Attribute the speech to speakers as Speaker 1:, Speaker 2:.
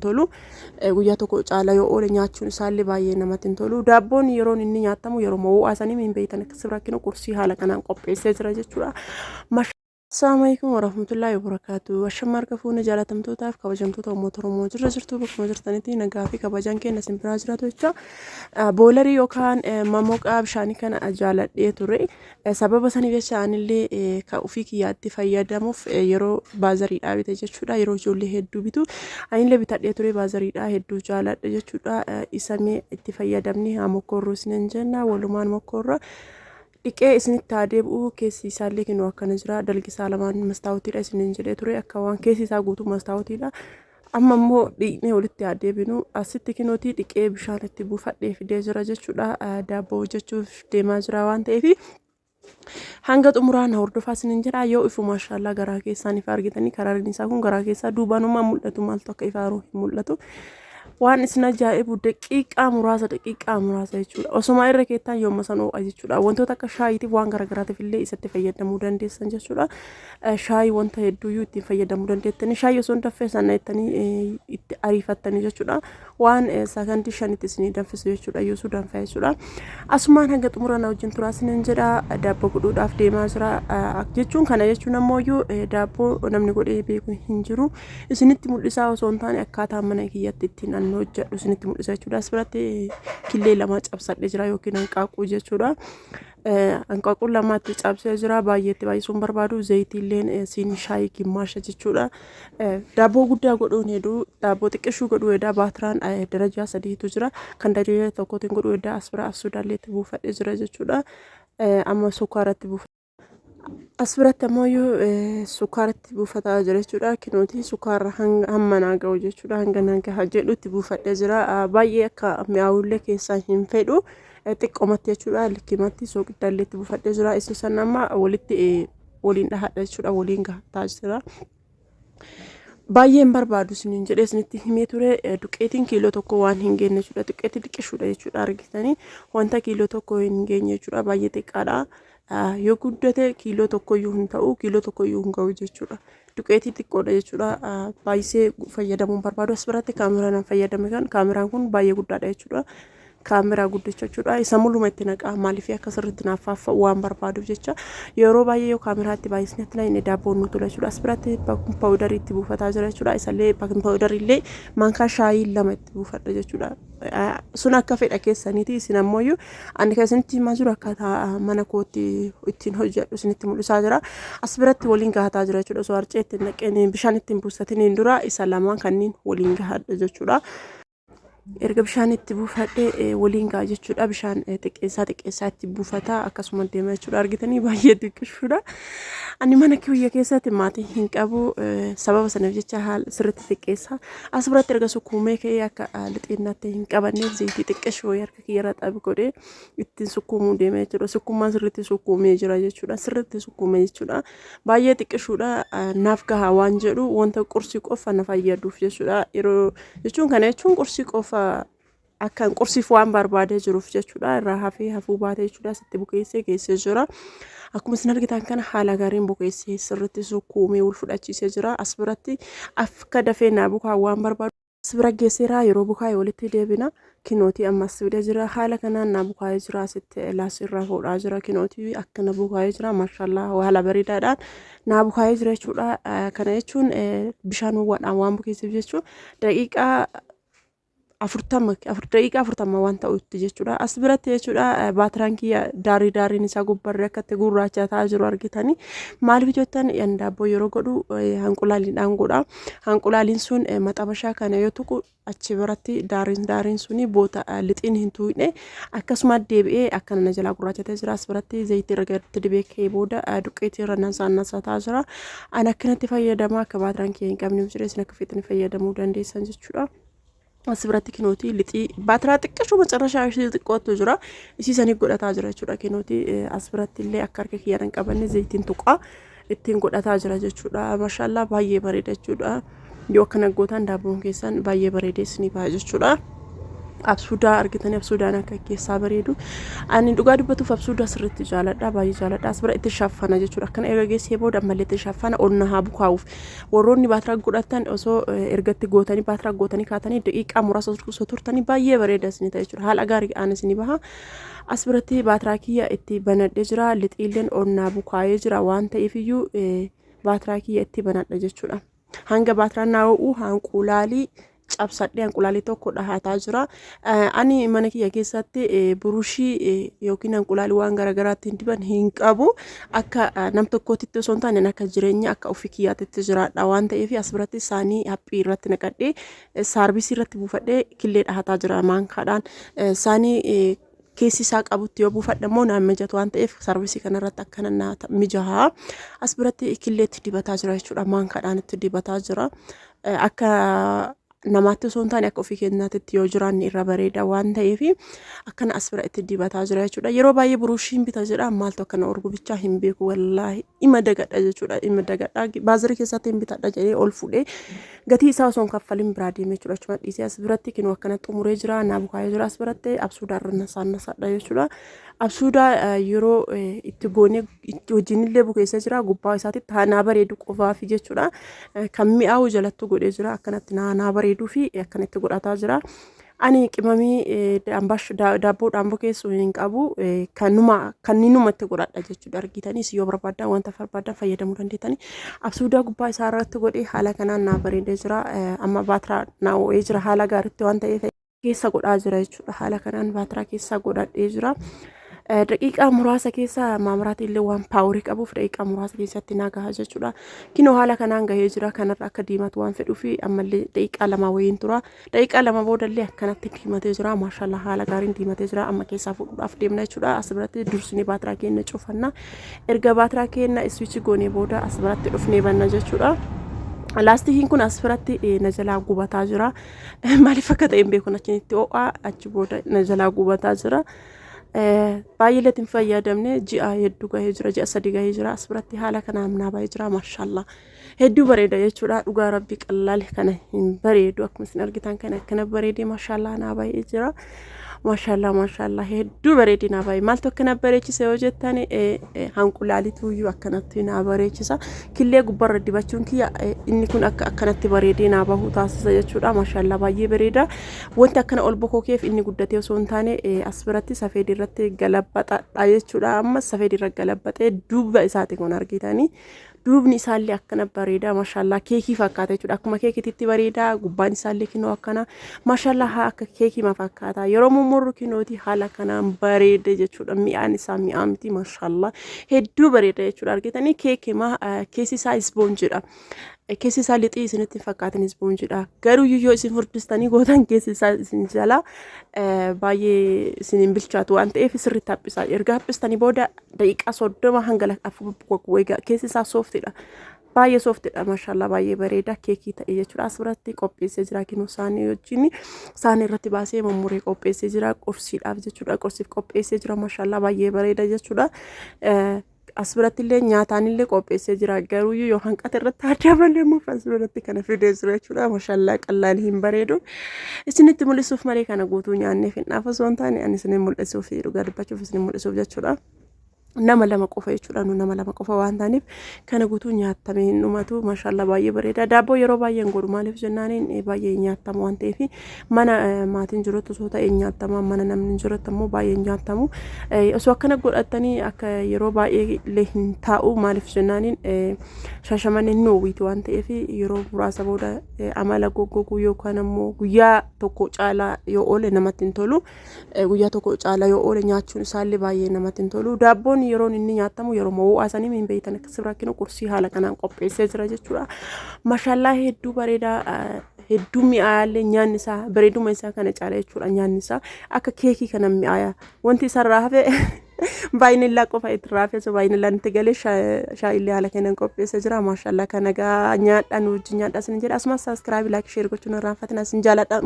Speaker 1: tolu guyyaa tokko caalaa yoo oole nyaachuun isaallee baay'ee namatti tolu. Daabboon yeroon inni nyaatamu yeroo ho'aa sanii hin beektan akkasii rakkina qursii haala kanaan qopheessee jira jechuudha. Assalamu alaikum warahmatullahi wabarakatuh. Ashammar kafuuna jaalatamtootaaf kabajamtoota uummata Oromoo jirtu bakkuma jirtanitti nagaa fi kabajaan keenya isin biraa jiraatu jecha boolarii yookaan mamoqaa bishaanii kana jaaladhee ture. Sababa saniif jecha anillee ka ofii kiyyaatti fayyadamuuf yeroo baazariidhaa bite jechuudha. Yeroo ijoollee hedduu bitu anillee bitadhee ture baazariidhaa hedduu jaaladhe jechuudha. Isamee itti fayyadamni haa mokkorru isinin jenna walumaan mokkorra. Dhiqee isinitti adeebi'u keessi isaallee kennu akkana jira dalgisaa lamaan mastaawotiidha isinin jedhee ture akka waan keessi isaa guutuu mastaawotiidha. Amma immoo dhiqnee walitti adeebinu asitti kinootii dhiqee bishaan itti buufadhee fidee jira jechuudha. Daabboo hojjechuuf deemaa jira waan ta'eef hanga xumuraan hordofaa isinin jedha. Yoo ifu maashaallah garaa keessaan ifa argitanii karaan isaa kun garaa keessaa duubaanuma mul'atu maaltu akka ifaaruu hin mul'atu. Waan isin ajaa'ibu daqiiqaa muraasa jechuudha. Osuma irra keettaan yooma sanoo jechuudha. Wantoota akka shaayiitiif waan garaagaraatiif illee isatti fayyadamuu dandeessan jechuudha. Shaayii wanta hedduuyyuu ittiin fayyadamuu dandeettanii shaayii osoo hin danfeessan ittanii itti ariifattanii jechuudha. Waan sakandii shanitti isinii danfisu jechuudha. Yoosuu danfa jechuudha. Asumaan hanga xumura na wajjin turaa isinin jedha. Daabboo godhuudhaaf deemaa jira jechuun kana jechuun ammoo daabboo namni godhee beeku hin jiru. Isinitti mul'isaa osoo hin taane akkaataa mana kiyyatti ittiin annoo jedhu isinitti mul'isa jechuudha. Asirratti killee lama cabsadhee jira yookiin hanqaaquu jechuudha. Hanqaaquun lamaatti cabsee jira baay'eetti baay'isuun barbaadu zayitiilleen siin shaayii gimmaasha jechuudha. Daabboo guddaa godhuun hedduu daabboo xiqqishuu godhuu hedaa baatiraan darajaa sadiitu jira. Kan darajaa tokkootiin godhuu hedaa asbira asudaalleetti buufadhee jira jechuudha. Amma sukkaaratti buufadhee asbiratti ammoo sukkaaratti buufataa jira jechuudha. Kinootii sukkaara hamma naa ga'u jechuudha. Hanga naa gahaa jedhutti buufadhee jira. Baay'ee akka mi'aawullee keessaa hin fedhu xiqqoomatti jechuudha. Likkimatti sooqiddaalleetti buufadhee jira. Isin san amma waliin dhahadha jechuudha. Waliin gahaa jira. Baay'een barbaadu isiniin jedhee isinitti himee ture duqeetiin kiiloo tokko waan hin geenye jechuudha. Duqeetii xiqqishuudha jechuudha argitanii wanta kiiloo tokko hin geenye jechuudha. Baay'ee xiqqaadha. Yoo guddate kiiloo tokkoyyuu hin ta'u kiiloo tokkoyyuu hin ga'u jechuudha. Duqeetii xiqqoodha jechuudha. Baay'isee fayyadamuun barbaadu asirratti kaameraan fayyadame kan kaameraan kun baay'ee guddaadha jechuudha. Kaameraa guddicha jechuudha. Isa mul'uma itti naqaa maaliif akka sirriitti naaffaaf waan barbaaduuf jecha yeroo baay'ee yoo kaameraatti baay'isnetti inni daabboon nu tula jechuudha. Asirratti bakin paawudarii itti buufataa jira jechuudha. Isallee bakin paawudarii illee maankaa shaayii lama itti buufadha jechuudha. Sun akka fedha keessaniiti isin ammoo ani keessanitti himaa jiru akkaataa mana kootti ittiin hojjedhu isinitti mul'isaa jira. Asirratti waliin gahataa jira jechuudha. Osoo harcee ittiin naqeen bishaan ittiin buusatiin dura isa lamaan kanneen waliin gahadha jechuudha. Erga bishaan itti buufadhee waliin gahaa jechuudha. Bishaan xiqqeessaa itti buufataa akkasuma deema jechuudha. Argitanii baay'ee xiqqishuudha. Ani mana kiyya keessatti maatii hin qabu sababa sanaaf jecha haala sirriitti xiqqeessa. Asirratti erga sukkuumee ka'ee akka lixeennaatti hin qabanneef zayitii xiqqishoo harka kiyyarra xabi godhee ittiin sukkuumuu deema jechuudha. Sukkuumaan sirriitti sukkuumee jira jechuudha. Sirriitti sukkuumee jechuudha. Baay'ee xiqqishuudha. Naaf gahaa waan jedhu wanta qursii qofa na fayyaduuf jechuudha. Yeroo jechuun kana jechuun qursii qofa akkan qursiif waan barbaadee jiruuf jechuudha. Irraa hafuu baatee jechuudha. Sitti bukeessee geessee jira. Akkuma isin argitan kana haala gaariin bukeessee sirriitti sukkuumee wal fudhachiisee jira. Asirratti akka dafee naa bukaa waan barbaadu asirra geesseera. Yeroo bukaa walitti deebina. Kinootii ammas fidee jira. Haala kanaan naa bukaa jira. Asitti laasirraa fuudhaa jira. Kinootii akkana bukaa jira. Maashaallah haala bareedaadhaan naa bukaa jira jechuudha. Kana jechuun bishaan uwwaadhaan waan bukeesseef jechuun daqiiqaa daqiiqaa 40 waan ta'utti jechuudha. As biratti jechuudha baatiraan kiyya daariin isaa gubbarree akkatti gurraacha ta'aa jiru argitanii. Maaliif jettan daabboo yeroo godhu hanqulaaliidhaan godha. Hanqulaaliin sun maxabashaa kana yoo tuqu achi biratti daariin suni boota lixiin hin tuqne akkasuma deebi'ee akkana na jalaa gurraachatee jira. As biratti zayitii irratti dibee ka'ee booda duqeetii irra nasataa jira. Ani akkanatti fayyadamaa akka baatiraan kiyya hin qabneef jedhee isin akka feetanii fayyadamuu dandeessan jechuudha. Asirratti kinootii lixii baatiraa xiqqashuu macarrashaa ishee xiqqootu jira. Isiisanii godhataa jira jechuudha. Kinootii asirratti illee akka harka kiyyaan hin qabanne zayitiin tuqaa ittiin godhataa jira jechuudha. Maashaallah baay'ee bareeda jechuudha. Yoo akkana gootan daabboon keessan baay'ee bareedee isinii baha jechuudha. absuudaa argitanii absuudaan akka keessaa bareedu ani dhugaa dubbatuuf absuudaa sirriitti jaaladha baay'ee jaaladha as bira itti shaffana jechuudha akkana erga geessee booda ammallee itti shaffana onna haa bukaa'uuf warroonni baatiraa godhatan osoo ergatti gootanii baatiraa gootanii kaatanii daqiiqaa muraasa osoo turtanii baay'ee bareeda isin ta'e jechuudha haala gaarii aanis ni baha as biratti baatiraa kiyya itti banadhee jira lixiilleen onnaa bukaa'ee jira waan ta'eefiyyuu baatiraa kiyya itti banadha jechuudha hanga baatiraan naa'uu hanqulaalii cabsadhee hanqulaalii tokko dhahataa jira ani mana kiyya keessatti burushii yookiin hanqulaalii waan garagaraatti diban hin qabu akka nam tokkootitti osoo hin taane akka jireenya akka ofii kiyyaatitti jiraadha waan ta'eef as biratti isaanii haphii irratti naqadhee saarbisii irratti buufadhee killee dhahataa jira maankaadhaan isaanii keessi isaa qabutti yoo buufadhe immoo naan mijatu waan ta'eef saarbisii kanarratti akkana naa mijahaa as biratti killeetti dibataa jira jechuudha maankaadhaan itti dibataa jira akka namaatti osoo hin taane akka ofii keenyaatti yoo jiraanne irra bareeda waan ta'eef akkana as bira itti dibataa jira jechuudha yeroo baay'ee burushiin bita jedha maaltu akkana orgubichaa hin beeku wallaahi ima dagadha jechuudha ima dagadha baazirii keessatti hin bitadha jedhee ol fuudhee gatii isaa osoo hin kaffalin biraa deemee jechuudha achuma dhiisee as biratti kinoo akkana xumuree jira naa bukaayee jira as biratti absuudaa irra nasaannasadha jechuudha absuudaa yeroo itti goonee wajjinillee bukeessa jira gubbaa isaatti taanaa bareedu qofaaf jechuudha kan mi'aawu jalatti godhee jira akkanatti naa bareeduu fi akkanatti godhataa jira ani qimamii daabboo dhaamboo keessu hin qabu kanninuma itti godhadha jechuudha argitaniis yoo barbaadan wanta barbaadan fayyadamuu dandeettanii absuudaa gubbaa isaa irratti godhee haala kanaan naa bareedee jira amma baatiraa naa ho'ee jira haala gaariitti waan ta'eef keessa godhaa jira jechuudha haala kanaan baatiraa keessa godhadhee jira daqiiqaa muraasa keessa maamiraati illee waan paawurii qabuuf daqiiqaa muraasa keessatti naa gahaa jechuudha kinoo haala kanaan gahee jira kanarra akka diimatu waan fedhuu fi ammallee daqiiqaa lama wayiin tura daqiiqaa lama boodallee akkanatti diimatee jira maashaallah haala gaariin diimatee jira amma keessaa fuudhuudhaaf deemna jechuudha as biratti dursinee baatiraa keenya cufanna erga baatiraa keenya iswiichi goonee booda as biratti dhufnee banna jechuudha laastikiin kun as biratti na jalaa gubataa jira maaliif akka ta'e hin beeku achinitti ho'aa achi booda na jalaa gubataa jira baay'ee latin fayyadamne ji'a hedduu gahee jira ji'a sadii gahee jira as biratti haala kanaan naa baay'ee jira maashaallah hedduu bareeda jechuudha dhugaa rabbii qallaale kana hin bareedu akkuma isin argitan kana akkana bareedee maashaallah naa baay'ee jira maashaallah hedduu bareedee naa baay'ee maaltu akkana bareechise yoo jettan hanqulaalitu iyyuu akkanatti naa bareechisa killee gubbarra dibachuun kiyya inni kun akka akkanatti bareedee naa bahu taasisa jechuudha maashaallah baay'ee bareeda wanti akkana ol bokokeef inni guddatee osoo hin taane as biratti safeedii irratti galabbaxadha jechuudha amma safeedii irra galabbaxee duuba isaati kun argitanii duubni isaallee akkana bareeda maashaallah keekii fakkaata jechuudha akkuma keekititti bareeda gubbaan isaallee kinoo akkana maashaallah akka keekii ma fakkaata yeroo mummurru kinooti haala kanaan bareeda jechuudha mi'aan isaa mi'aa miti maashaallah hedduu bareeda jechuudha argitanii keekii ma keessi isaa ispoonjiidha keessi isaa lixii isinitti fakkaatan ispoonjiidha garuu yoo isin furdistanii gootan keessi isaa isin jala baay'ee isin hin bilchaatu waan ta'eef sirriitti haphisaa erga haphistanii booda daqiiqaa 30 hanga afur keessi isaa sooftidha baay'ee sooftidha maashaallah baay'ee bareeda keekii ta'e jechuudha as biratti qopheessee jira kinoo isaanii wajjin isaanii irratti baasee mummuree qopheessee jira qorsiidhaaf jechuudha qorsiif qopheessee jira maashaallah baay'ee bareeda jechuudha as biratti illee nyaataan illee qopheessee jira garuu yoo hanqate irratti adda malee muuf as biratti kana fidee jira jechuudha maashaallah qallaali hin bareedu isinitti mul'isuuf malee kana guutuu nyaannee finnaaf osoo hin taane ani isin mul'isuuf dhugaa dubbachuuf isin mul'isuuf jechuudha nama lama qofa jechuudha nama lama qofa waan taaniif kana guutuu nyaatamee hin dhumatu maashaallah baay'ee bareeda daabboo yeroo baay'ee hin godhu maaliif jennaaniin baay'ee nyaatamu waan ta'eef mana maatiin jirutti osoo ta'e nyaatama mana namni jirutti ammoo baay'ee nyaatamu osoo akkana godhatanii akka yeroo baay'ee illee hin taa'u maaliif jennaaniin shashamanii hin oowwiiti waan ta'eef yeroo muraasa booda amala goggoguu yookaan ammoo guyyaa tokko caalaa yoo oole namatti hin tolu guyyaa tokko caalaa yoo oole nyaachuun isaallee baay'ee namatti hin tolu daabboon yeroon inni nyaatamu yeroo mo'aasanii min beeytan akka sibrakino kursii haala kanaan qopheessee jira jechuudha maashaallah hedduu bareeda hedduu mi'aayaallee nyaanni isaa bareeduma isaa kana caala jechuudha nyaanni isaa akka keekii kana mi'aaya wanti isarraa hafe baay'inillaa qofa itti raafee so baay'inillaan itti galee shaayillee haala kanaan qopheessee jira maashaallah kana gaa nyaadhaan wajjin nyaadhaa isin jedha asumas saabskiraaybii laayik sheer gochuun irraanfatina isin jaaladha